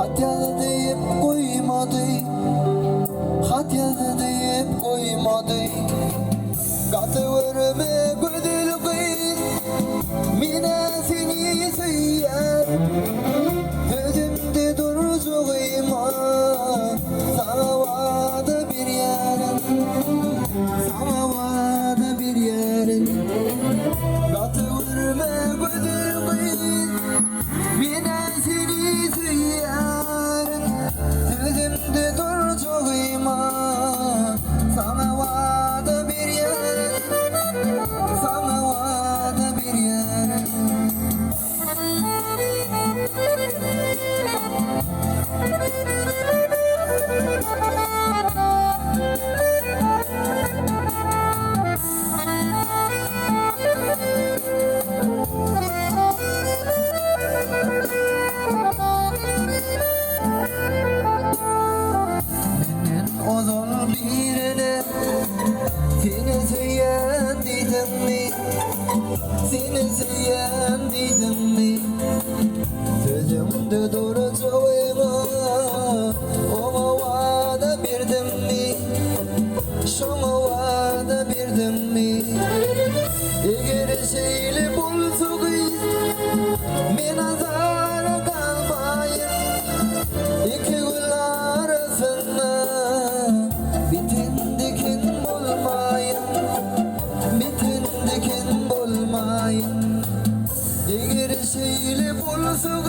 Hat yazdı deyip koymadı, hat yazdı deyip koymadı. Katıverme güdül kız, mine seni söyler. Sözümde duracağıma, sana vardı bir yarın, sana vardı bir yarın. Katıverme güdül kız, mine seni söyler. Sözümde duracağıma, sana vardı bir yarın, sana vardı bir yarın. Ozol birine seni söyleyen dedim mi? Seni söyleyen dedim mi? Sözümde duracağıma ona vada verdim mi? Şuna vada verdim mi? Eğer şeyle bulsak men azara kalmayın. İki gül arasında bitin dikin bulmayın, bitin dikin bulmayın. Eğer şeyle bulsak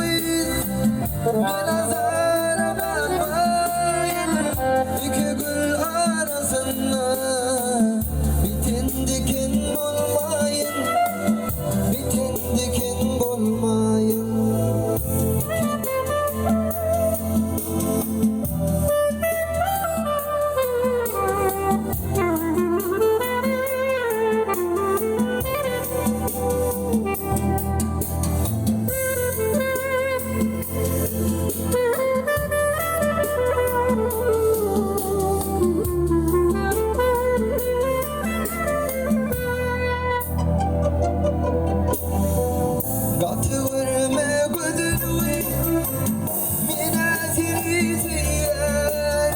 men azara kalmayın. İki gül arasında bitin dikin bulmayın, bitin dikin bulmayın. Katıverme güdülü, mine seni söyler.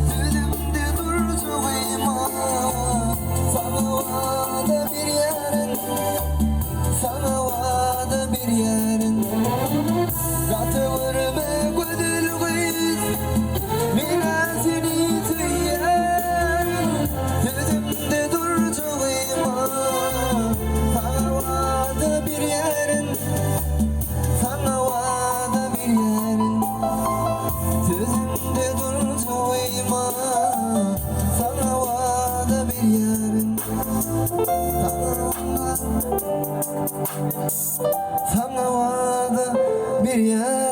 Sözümde duracağıma, sana vada bir yarın, sana vada bir yarın. Katıverme güdülü, mine seni söyler. Sözümde duracağıma, sana vada bir yarın, sana vada bir yarın. Sözümde duracağıma, sana vada bir yarın, sana vada bir yarın.